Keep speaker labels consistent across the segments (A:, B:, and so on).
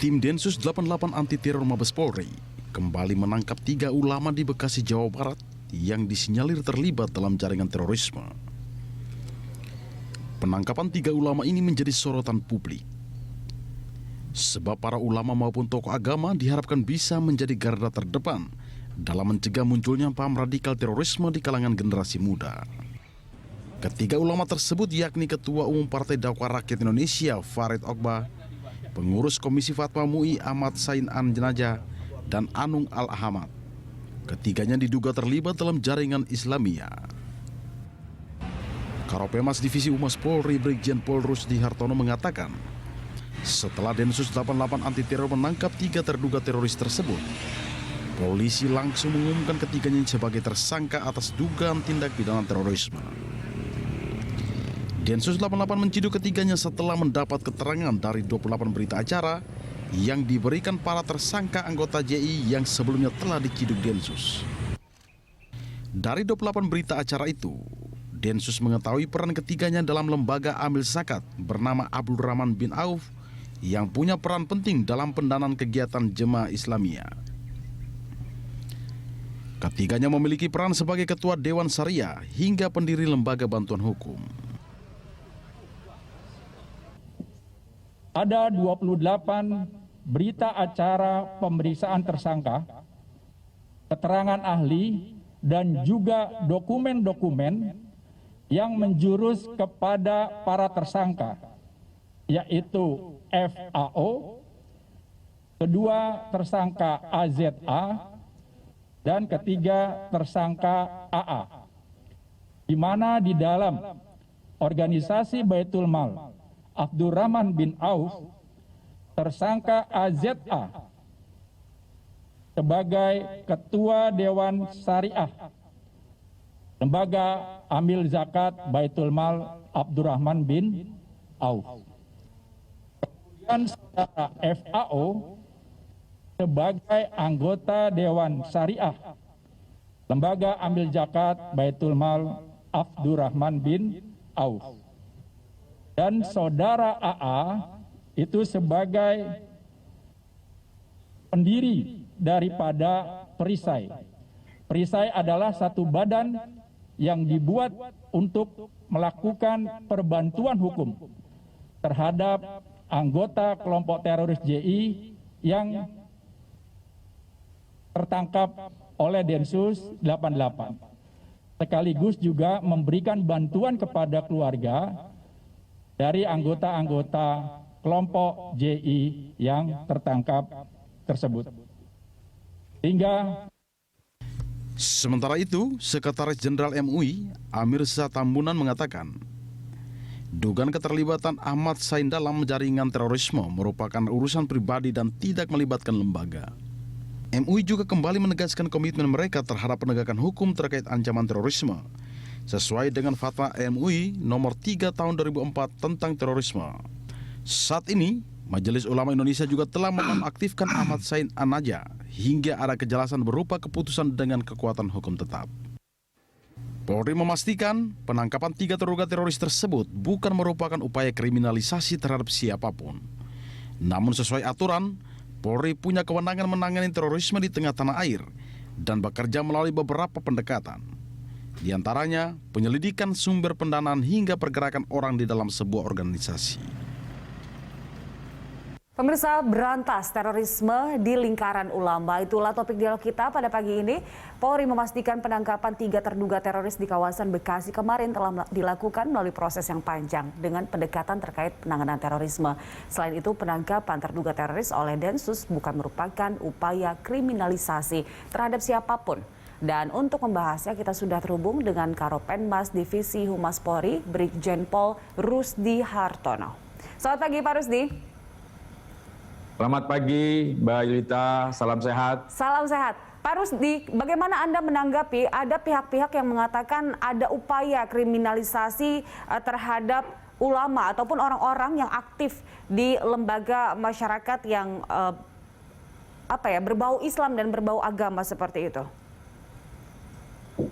A: Tim Densus 88 Anti Teror Mabes Polri kembali menangkap 3 ulama di Bekasi, Jawa Barat yang disinyalir terlibat dalam jaringan terorisme. Penangkapan 3 ulama ini menjadi sorotan publik, sebab para ulama maupun tokoh agama diharapkan bisa menjadi garda terdepan dalam mencegah munculnya paham radikal terorisme di kalangan generasi muda. Ketiga ulama tersebut yakni Ketua Umum Partai Dakwah Rakyat Indonesia Farid Okbah, Pengurus Komisi Fatwa MUI Ahmad Sain An Jenajah, dan Anung Al-Ahmad. Ketiganya diduga terlibat dalam jaringan Islamiyah. Karopemas Divisi Humas Polri Brigjen Pol Rusdi Hartono mengatakan, setelah Densus 88 Anti Teror menangkap 3 terduga teroris tersebut, polisi langsung mengumumkan ketiganya sebagai tersangka atas dugaan tindak pidana terorisme. Densus 88 menciduk ketiganya setelah mendapat keterangan dari 28 berita acara yang diberikan para tersangka anggota JI yang sebelumnya telah diciduk Densus. Dari 28 berita acara itu, Densus mengetahui peran ketiganya dalam lembaga amil zakat bernama Abdul Rahman bin Auf yang punya peran penting dalam pendanaan kegiatan Jemaah Islamiyah. Ketiganya memiliki peran sebagai Ketua Dewan Syariah hingga pendiri Lembaga Bantuan Hukum.
B: Ada 28 berita acara pemeriksaan tersangka, keterangan ahli, dan juga dokumen-dokumen yang menjurus kepada para tersangka, yaitu FAO, kedua tersangka AZA, dan ketiga tersangka AA, di mana di dalam organisasi Baitul Mal Abdul Rahman bin Auf, tersangka AZA sebagai Ketua Dewan Syariah Lembaga Amil Zakat Baitul Mal Abdurrahman bin Auf. Kemudian saudara FAO sebagai anggota Dewan Syariah Lembaga Amil Zakat Baitul Mal Abdurrahman bin Auf. Dan saudara AA itu sebagai pendiri daripada Perisai. Perisai adalah satu badan yang dibuat untuk melakukan perbantuan hukum terhadap anggota kelompok teroris JI yang tertangkap oleh Densus 88. Sekaligus juga memberikan bantuan kepada keluarga dari anggota-anggota kelompok JI yang tertangkap tersebut.
A: Sementara itu, Sekretaris Jenderal MUI Amir Syah Tambunan mengatakan, dugaan keterlibatan Ahmad Sain dalam jaringan terorisme merupakan urusan pribadi dan tidak melibatkan lembaga. MUI juga kembali menegaskan komitmen mereka terhadap penegakan hukum terkait ancaman terorisme, sesuai dengan Fatwa MUI nomor 3 tahun 2004 tentang terorisme. Saat ini, Majelis Ulama Indonesia juga telah menonaktifkan Ahmad Sain An-Najah hingga ada kejelasan berupa keputusan dengan kekuatan hukum tetap. Polri memastikan penangkapan 3 terduga teroris tersebut bukan merupakan upaya kriminalisasi terhadap siapapun. Namun sesuai aturan, Polri punya kewenangan menangani terorisme di tengah tanah air dan bekerja melalui beberapa pendekatan. Di antaranya, penyelidikan sumber pendanaan hingga pergerakan orang di dalam sebuah organisasi.
C: Pemirsa, berantas terorisme di lingkaran ulama, itulah topik dialog kita pada pagi ini. Polri memastikan penangkapan 3 terduga teroris di kawasan Bekasi kemarin telah dilakukan melalui proses yang panjang dengan pendekatan terkait penanganan terorisme. Selain itu, penangkapan terduga teroris oleh Densus bukan merupakan upaya kriminalisasi terhadap siapapun. Dan untuk membahasnya kita sudah terhubung dengan Karopenmas Divisi Humas Polri Brigjen Pol Rusdi Hartono. Selamat pagi Pak Rusdi.
D: Selamat pagi Mbak Yulita, salam sehat.
C: Salam sehat. Pak Rusdi, bagaimana Anda menanggapi ada pihak-pihak yang mengatakan ada upaya kriminalisasi terhadap ulama ataupun orang-orang yang aktif di lembaga masyarakat yang berbau Islam dan berbau agama seperti itu?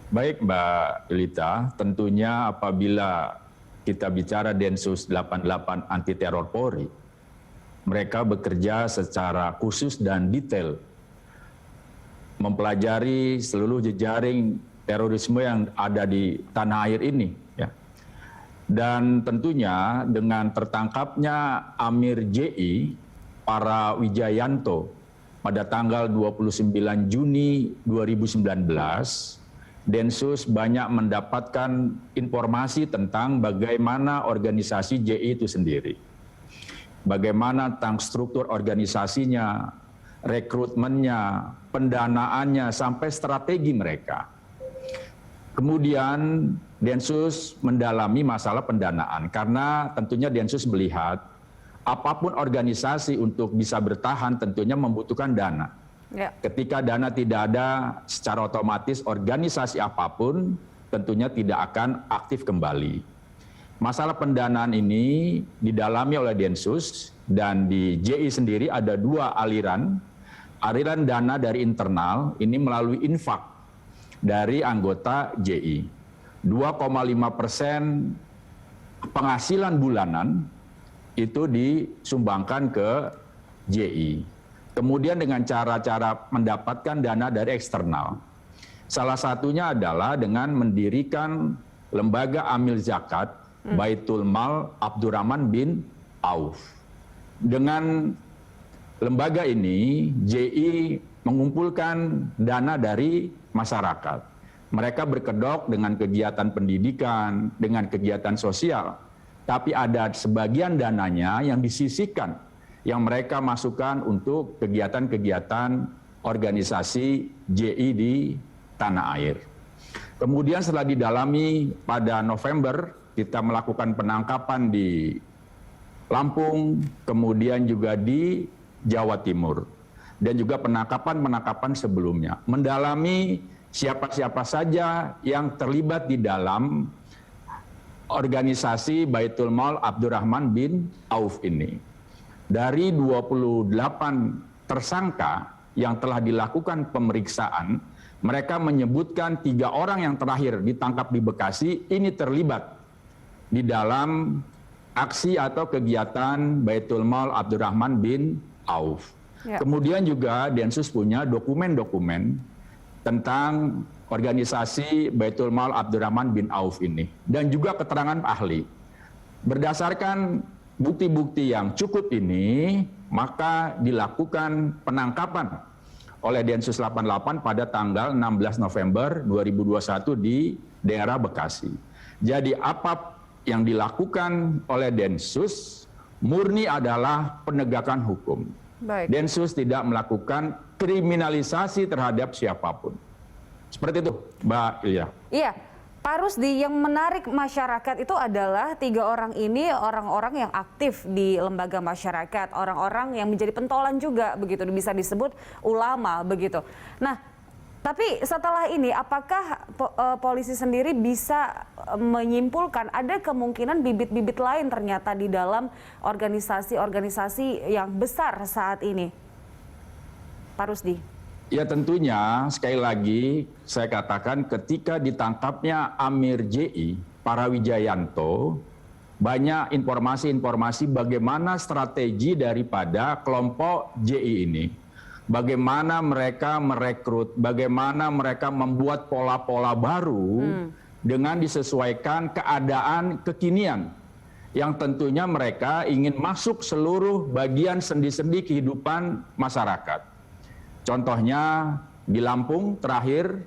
D: Baik Mbak Yulita, tentunya apabila kita bicara Densus 88 Anti Teror Polri, mereka bekerja secara khusus dan detail, mempelajari seluruh jejaring terorisme yang ada di tanah air ini. Ya. Dan tentunya dengan tertangkapnya Amir JI Para Wijayanto pada tanggal 29 Juni 2019, Densus banyak mendapatkan informasi tentang bagaimana organisasi JI itu sendiri. Bagaimana tentang struktur organisasinya, rekrutmennya, pendanaannya, sampai strategi mereka. Kemudian Densus mendalami masalah pendanaan, karena tentunya Densus melihat apapun organisasi untuk bisa bertahan tentunya membutuhkan dana. Ya. Ketika dana tidak ada, secara otomatis organisasi apapun tentunya tidak akan aktif kembali. Masalah pendanaan ini didalami oleh Densus, dan di JI sendiri ada dua aliran. Aliran dana dari internal ini melalui infak dari anggota JI. 2,5% penghasilan bulanan itu disumbangkan ke JI. Kemudian dengan cara-cara mendapatkan dana dari eksternal. Salah satunya adalah dengan mendirikan lembaga amil zakat Baitul Mal Abdurrahman bin Auf. Dengan lembaga ini, JI mengumpulkan dana dari masyarakat. Mereka berkedok dengan kegiatan pendidikan, dengan kegiatan sosial. Tapi ada sebagian dananya yang disisihkan, yang mereka masukkan untuk kegiatan-kegiatan organisasi JI di tanah air. Kemudian setelah didalami pada November, kita melakukan penangkapan di Lampung, kemudian juga di Jawa Timur, dan juga penangkapan-penangkapan sebelumnya. Mendalami siapa-siapa saja yang terlibat di dalam organisasi Baitul Mal Abdurrahman bin Auf ini. Dari 28 tersangka yang telah dilakukan pemeriksaan, mereka menyebutkan 3 orang yang terakhir ditangkap di Bekasi ini terlibat di dalam aksi atau kegiatan Baitul Mal Abdurrahman bin Auf. Ya. Kemudian juga Densus punya dokumen-dokumen tentang organisasi Baitul Mal Abdurrahman bin Auf ini, dan juga keterangan ahli. Berdasarkan bukti-bukti yang cukup ini, maka dilakukan penangkapan oleh Densus 88 pada tanggal 16 November 2021 di daerah Bekasi. Jadi apa yang dilakukan oleh Densus murni adalah penegakan hukum. Baik. Densus tidak melakukan kriminalisasi terhadap siapapun. Seperti itu, Mbak Ilya.
C: Iya. Pak Rusdi, yang menarik masyarakat itu adalah 3 orang ini orang-orang yang aktif di lembaga masyarakat, orang-orang yang menjadi pentolan juga, begitu bisa disebut ulama, begitu. Nah, tapi setelah ini, apakah polisi sendiri bisa menyimpulkan ada kemungkinan bibit-bibit lain ternyata di dalam organisasi-organisasi yang besar saat ini, Pak Rusdi?
D: Ya tentunya, sekali lagi saya katakan ketika ditangkapnya Amir JI Para Wijayanto, banyak informasi-informasi bagaimana strategi daripada kelompok JI ini. Bagaimana mereka merekrut, bagaimana mereka membuat pola-pola baru dengan disesuaikan keadaan kekinian. Yang tentunya mereka ingin masuk seluruh bagian sendi-sendi kehidupan masyarakat. Contohnya di Lampung terakhir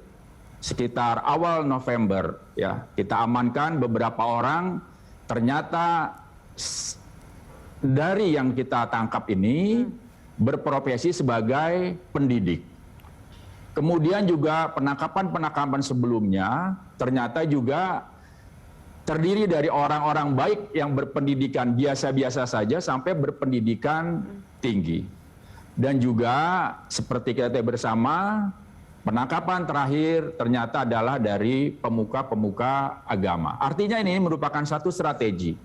D: sekitar awal November, ya, kita amankan beberapa orang. Ternyata dari yang kita tangkap ini berprofesi sebagai pendidik. Kemudian juga penangkapan-penangkapan sebelumnya ternyata juga terdiri dari orang-orang baik yang berpendidikan biasa-biasa saja sampai berpendidikan tinggi. Dan juga seperti kita tahu bersama, penangkapan terakhir ternyata adalah dari pemuka-pemuka agama. Artinya ini merupakan satu strategi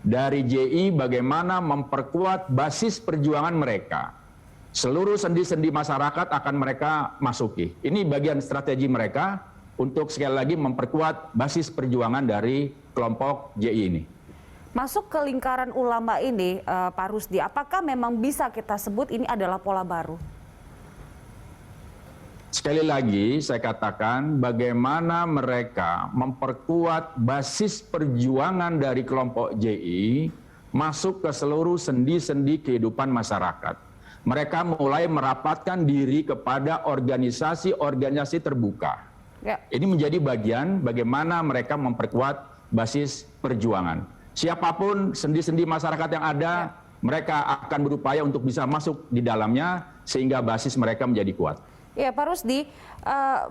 D: dari JI bagaimana memperkuat basis perjuangan mereka. Seluruh sendi-sendi masyarakat akan mereka masuki. Ini bagian strategi mereka untuk sekali lagi memperkuat basis perjuangan dari kelompok JI ini.
C: Masuk ke lingkaran ulama ini, Pak Rusdi, apakah memang bisa kita sebut ini adalah pola baru?
D: Sekali lagi saya katakan bagaimana mereka memperkuat basis perjuangan dari kelompok JI masuk ke seluruh sendi-sendi kehidupan masyarakat. Mereka mulai merapatkan diri kepada organisasi-organisasi terbuka.
C: Ya.
D: Ini menjadi bagian bagaimana mereka memperkuat basis perjuangan. Siapapun sendi-sendi masyarakat yang ada, mereka akan berupaya untuk bisa masuk di dalamnya sehingga basis mereka menjadi kuat.
C: Ya, Pak Rusdi,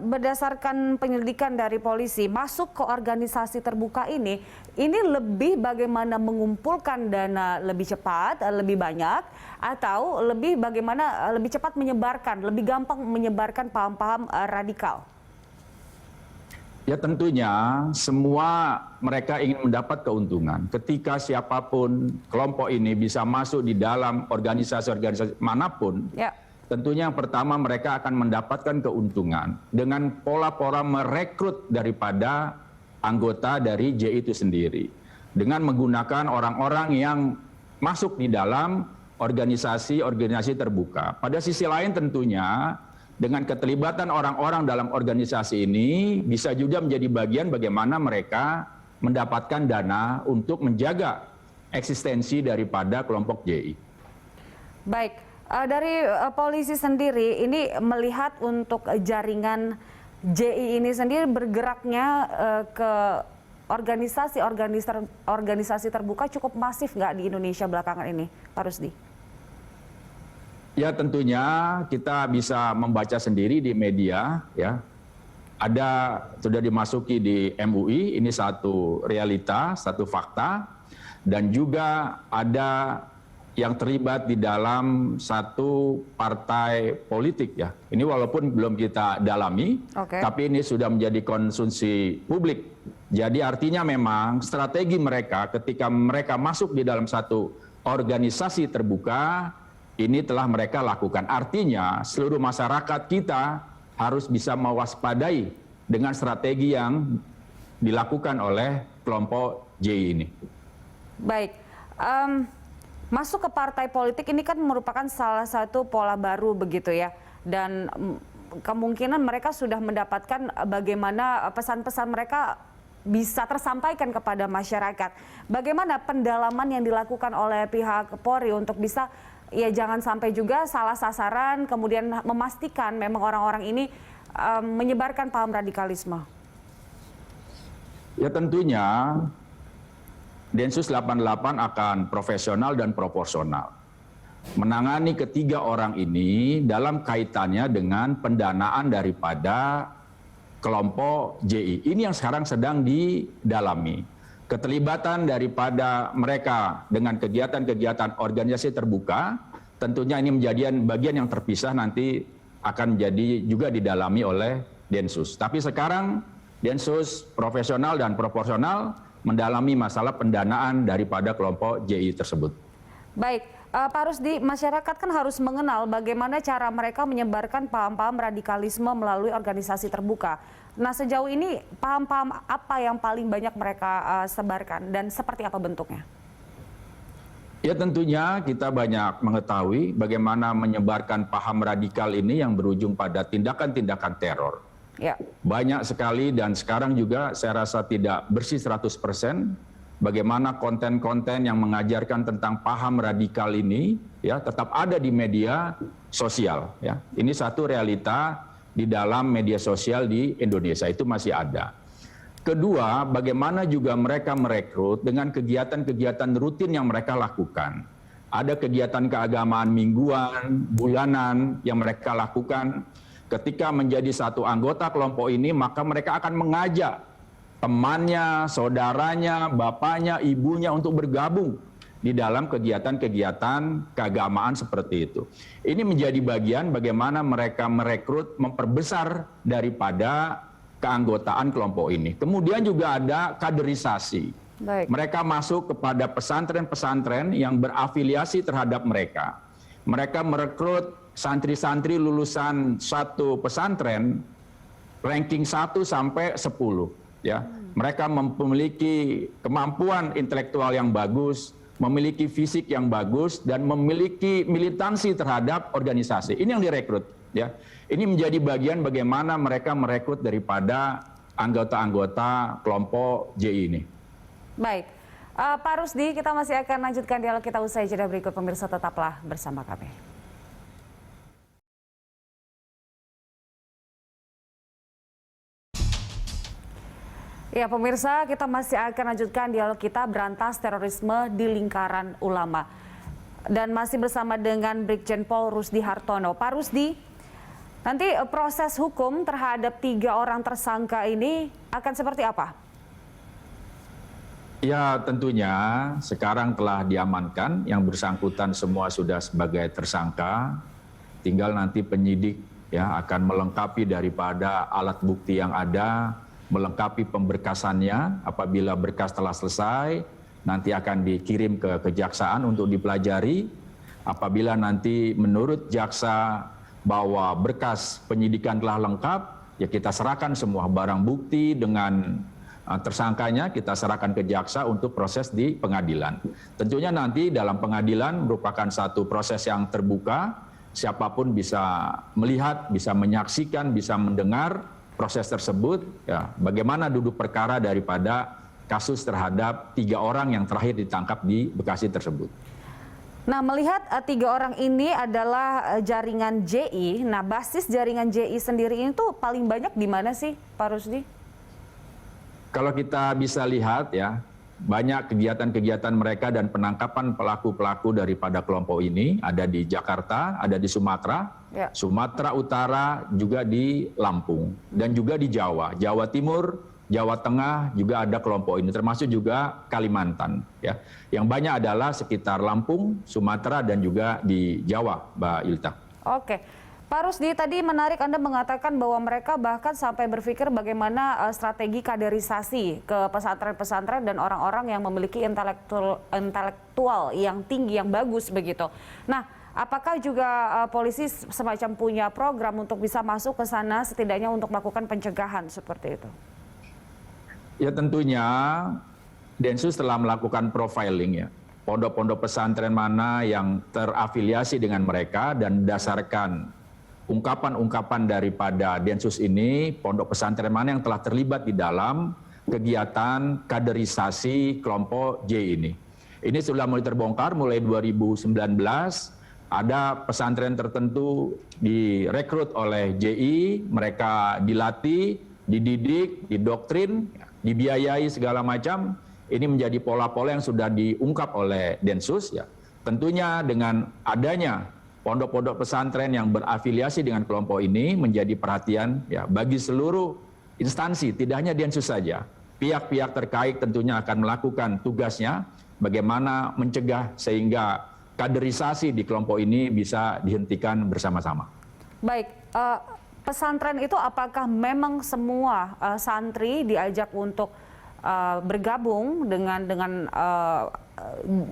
C: berdasarkan penyelidikan dari polisi, masuk ke organisasi terbuka ini lebih bagaimana mengumpulkan dana lebih cepat, lebih banyak, atau lebih bagaimana lebih cepat menyebarkan, lebih gampang menyebarkan paham-paham radikal?
D: Ya tentunya semua mereka ingin mendapat keuntungan. Ketika siapapun kelompok ini bisa masuk di dalam organisasi-organisasi manapun, tentunya yang pertama mereka akan mendapatkan keuntungan dengan pola-pola merekrut daripada anggota dari JI itu sendiri. Dengan menggunakan orang-orang yang masuk di dalam organisasi-organisasi terbuka. Pada sisi lain tentunya dengan keterlibatan orang-orang dalam organisasi ini bisa juga menjadi bagian bagaimana mereka mendapatkan dana untuk menjaga eksistensi daripada kelompok JI.
C: Baik. Dari polisi sendiri, ini melihat untuk jaringan JI ini sendiri bergeraknya ke organisasi terbuka cukup masif nggak di Indonesia belakangan ini, Pak Rusdi?
D: Ya tentunya kita bisa membaca sendiri di media, ya. Ada sudah dimasuki di MUI, ini satu realita, satu fakta, dan juga ada yang terlibat di dalam satu partai politik ya. Ini walaupun belum kita dalami, tapi ini sudah menjadi konsumsi publik. Jadi artinya memang strategi mereka ketika mereka masuk di dalam satu organisasi terbuka, ini telah mereka lakukan. Artinya seluruh masyarakat kita harus bisa mewaspadai dengan strategi yang dilakukan oleh kelompok JI ini.
C: Baik. Masuk ke partai politik ini kan merupakan salah satu pola baru begitu ya, dan kemungkinan mereka sudah mendapatkan bagaimana pesan-pesan mereka bisa tersampaikan kepada masyarakat. Bagaimana pendalaman yang dilakukan oleh pihak Polri untuk bisa ya jangan sampai juga salah sasaran, kemudian memastikan memang orang-orang ini menyebarkan paham radikalisme?
D: Ya tentunya Densus 88 akan profesional dan proporsional menangani ketiga orang ini dalam kaitannya dengan pendanaan daripada kelompok JI. Ini yang sekarang sedang didalami. Keterlibatan daripada mereka dengan kegiatan-kegiatan organisasi terbuka, tentunya ini menjadi bagian yang terpisah nanti akan menjadi juga didalami oleh Densus. Tapi sekarang Densus profesional dan proporsional mendalami masalah pendanaan daripada kelompok JI tersebut.
C: Baik, Pak Rusdi, masyarakat kan harus mengenal bagaimana cara mereka menyebarkan paham-paham radikalisme melalui organisasi terbuka. Nah, sejauh ini paham-paham apa yang paling banyak mereka sebarkan dan seperti apa bentuknya?
D: Ya tentunya kita banyak mengetahui bagaimana menyebarkan paham radikal ini yang berujung pada tindakan-tindakan teror.
C: Ya.
D: Banyak sekali dan sekarang juga saya rasa tidak bersih 100%. Bagaimana konten-konten yang mengajarkan tentang paham radikal ini ya tetap ada di media sosial ya. Ini satu realita di dalam media sosial di Indonesia itu masih ada. Kedua, bagaimana juga mereka merekrut dengan kegiatan-kegiatan rutin yang mereka lakukan. Ada kegiatan keagamaan mingguan, bulanan yang mereka lakukan. Ketika menjadi satu anggota kelompok ini, maka mereka akan mengajak temannya, saudaranya, bapaknya, ibunya untuk bergabung di dalam kegiatan-kegiatan keagamaan seperti itu. Ini menjadi bagian bagaimana mereka merekrut, memperbesar daripada keanggotaan kelompok ini. Kemudian juga ada kaderisasi.
C: Baik.
D: Mereka masuk kepada pesantren-pesantren yang berafiliasi terhadap mereka. Mereka merekrut santri-santri lulusan satu pesantren ranking 1 sampai 10 ya. Mereka memiliki kemampuan intelektual yang bagus, memiliki fisik yang bagus, dan memiliki militansi terhadap organisasi. Ini yang direkrut. Ya. Ini menjadi bagian bagaimana mereka merekrut daripada anggota-anggota kelompok JI ini.
C: Baik, Pak Rusdi, kita masih akan lanjutkan dialog kita usai jeda berikut. Pemirsa, tetaplah bersama kami. Ya pemirsa, kita masih akan lanjutkan dialog kita berantas terorisme di lingkaran ulama. Dan masih bersama dengan Brigjen Pol Rusdi Hartono. Pak Rusdi, nanti proses hukum terhadap 3 orang tersangka ini akan seperti apa?
D: Ya tentunya sekarang telah diamankan, yang bersangkutan semua sudah sebagai tersangka. Tinggal nanti penyidik ya akan melengkapi daripada alat bukti yang ada, melengkapi pemberkasannya. Apabila berkas telah selesai, nanti akan dikirim ke kejaksaan untuk dipelajari. Apabila nanti menurut jaksa bahwa berkas penyidikan telah lengkap, ya kita serahkan semua barang bukti dengan tersangkanya, kita serahkan ke jaksa untuk proses di pengadilan. Tentunya nanti dalam pengadilan merupakan satu proses yang terbuka, siapapun bisa melihat, bisa menyaksikan, bisa mendengar proses tersebut, ya, bagaimana duduk perkara daripada kasus terhadap 3 orang yang terakhir ditangkap di Bekasi tersebut.
C: Nah, melihat 3 orang ini adalah jaringan JI, nah basis jaringan JI sendiri ini tuh paling banyak di mana sih, Pak Rusdi?
D: Kalau kita bisa lihat ya, banyak kegiatan-kegiatan mereka dan penangkapan pelaku-pelaku daripada kelompok ini ada di Jakarta, ada di Sumatera, ya. Sumatera Utara, juga di Lampung, dan juga di Jawa, Jawa Timur, Jawa Tengah juga ada kelompok ini, termasuk juga Kalimantan. Ya. Yang banyak adalah sekitar Lampung, Sumatera, dan juga di Jawa, Mbak Ilta.
C: Oke. Pak Rusdi, tadi menarik Anda mengatakan bahwa mereka bahkan sampai berpikir bagaimana strategi kaderisasi ke pesantren-pesantren dan orang-orang yang memiliki intelektual yang tinggi, yang bagus begitu. Nah, apakah juga polisi semacam punya program untuk bisa masuk ke sana setidaknya untuk melakukan pencegahan seperti itu?
D: Ya tentunya Densus telah melakukan profiling ya. Pondok-pondok pesantren mana yang terafiliasi dengan mereka, dan berdasarkan ungkapan-ungkapan daripada Densus ini, pondok pesantren mana yang telah terlibat di dalam kegiatan kaderisasi kelompok J ini. Ini sudah mulai terbongkar mulai 2019, ada pesantren tertentu direkrut oleh JI, mereka dilatih, dididik, didoktrin, dibiayai segala macam. Ini menjadi pola-pola yang sudah diungkap oleh Densus ya. Tentunya dengan adanya pondok-pondok pesantren yang berafiliasi dengan kelompok ini menjadi perhatian ya bagi seluruh instansi, tidak hanya Densus saja. Pihak-pihak terkait tentunya akan melakukan tugasnya bagaimana mencegah sehingga kaderisasi di kelompok ini bisa dihentikan bersama-sama.
C: Baik, pesantren itu apakah memang semua santri diajak untuk bergabung dengan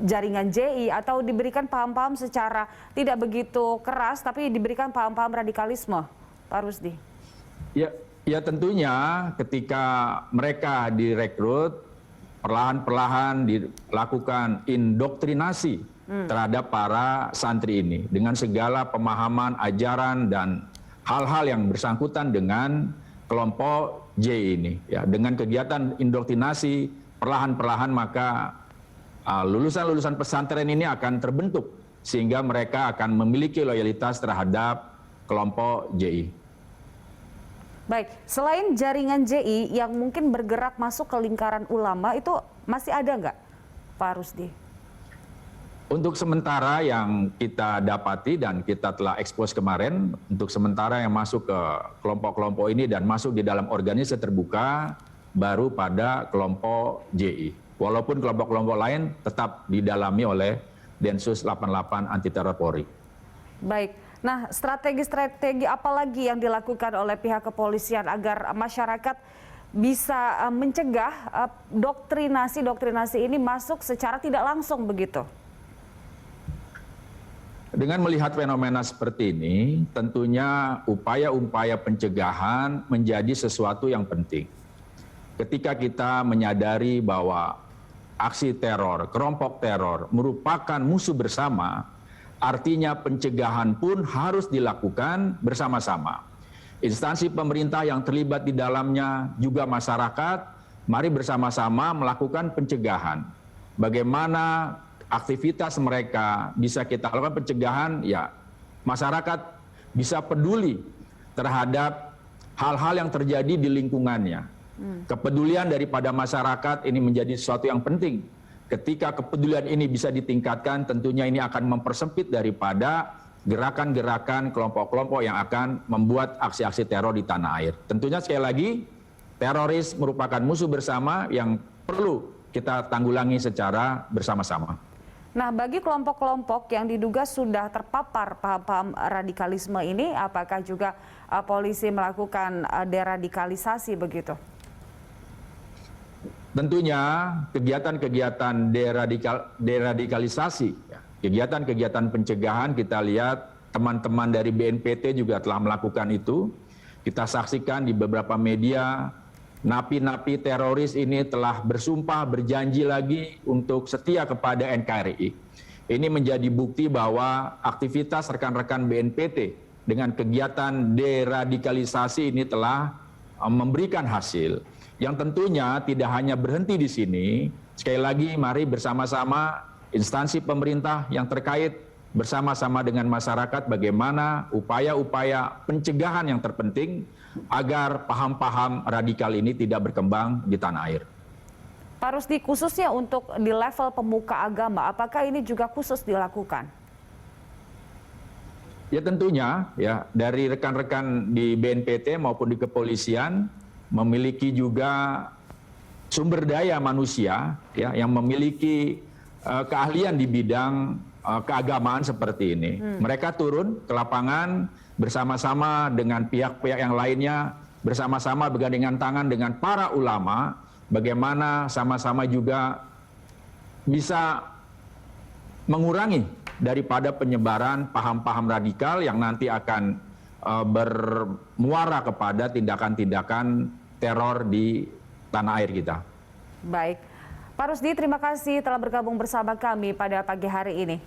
C: jaringan JI, atau diberikan paham-paham secara tidak begitu keras tapi diberikan paham-paham radikalisme, Pak Rusdi?
D: Ya tentunya ketika mereka direkrut, perlahan-perlahan dilakukan indoktrinasi terhadap para santri ini dengan segala pemahaman, ajaran, dan hal-hal yang bersangkutan dengan kelompok J ini. Ya, dengan kegiatan indoktrinasi, perlahan-perlahan maka lulusan-lulusan pesantren ini akan terbentuk sehingga mereka akan memiliki loyalitas terhadap kelompok JI.
C: Baik, selain jaringan JI yang mungkin bergerak masuk ke lingkaran ulama, itu masih ada nggak, Pak Rusdi?
D: Untuk sementara yang kita dapati dan kita telah ekspos kemarin, untuk sementara yang masuk ke kelompok-kelompok ini dan masuk di dalam organisasi terbuka baru pada kelompok JI. Walaupun kelompok-kelompok lain tetap didalami oleh Densus 88 Anti Teror Polri. Baik.
C: Nah, strategi-strategi apa lagi yang dilakukan oleh pihak kepolisian agar masyarakat bisa mencegah doktrinasi ini masuk secara tidak langsung begitu?
D: Dengan melihat fenomena seperti ini, tentunya upaya-upaya pencegahan menjadi sesuatu yang penting. ketika kita menyadari bahwa aksi teror, kelompok teror merupakan musuh bersama, artinya pencegahan pun harus dilakukan bersama-sama. Instansi pemerintah yang terlibat di dalamnya, juga masyarakat, mari bersama-sama melakukan pencegahan. Bagaimana aktivitas mereka bisa kita lakukan pencegahan, ya masyarakat bisa peduli terhadap hal-hal yang terjadi di lingkungannya. Kepedulian daripada masyarakat ini menjadi sesuatu yang penting. Ketika kepedulian ini bisa ditingkatkan, tentunya ini akan mempersempit daripada gerakan-gerakan kelompok-kelompok yang akan membuat aksi-aksi teror di tanah air. Tentunya sekali lagi, teroris merupakan musuh bersama yang perlu kita tanggulangi secara bersama-sama.
C: Nah, bagi kelompok-kelompok yang diduga sudah terpapar paham-paham radikalisme ini, apakah juga polisi melakukan deradikalisasi begitu?
D: Tentunya kegiatan-kegiatan deradikalisasi, kegiatan-kegiatan pencegahan, kita lihat teman-teman dari BNPT juga telah melakukan itu. Kita saksikan di beberapa media, napi-napi teroris ini telah bersumpah, berjanji lagi untuk setia kepada NKRI. Ini menjadi bukti bahwa aktivitas rekan-rekan BNPT dengan kegiatan deradikalisasi ini telah memberikan hasil. Yang tentunya tidak hanya berhenti di sini, sekali lagi mari bersama-sama instansi pemerintah yang terkait bersama-sama dengan masyarakat bagaimana upaya-upaya pencegahan yang terpenting agar paham-paham radikal ini tidak berkembang di tanah air.
C: Pak Rusdi, khususnya untuk di level pemuka agama, apakah ini juga khusus dilakukan?
D: Ya tentunya, ya dari rekan-rekan di BNPT maupun di kepolisian memiliki juga sumber daya manusia ya yang memiliki keahlian di bidang keagamaan seperti ini. Mereka turun ke lapangan bersama-sama dengan pihak-pihak yang lainnya, bersama-sama bergandengan tangan dengan para ulama, bagaimana sama-sama juga bisa mengurangi daripada penyebaran paham-paham radikal yang nanti akan bermuara kepada tindakan-tindakan teror di tanah air kita.
C: Baik, Pak Rusdi, terima kasih telah bergabung bersama kami pada pagi hari ini.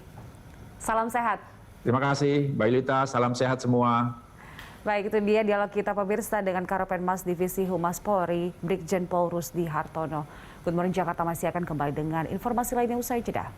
C: Salam sehat.
D: Terima kasih, Mbak Yulita. Salam sehat semua.
C: Baik, itu dia dialog kita pemirsa dengan Karopenmas Divisi Humas Polri, Brigjen Pol Rusdi Hartono. Good Morning Jakarta masih akan kembali dengan informasi lainnya usai jeda.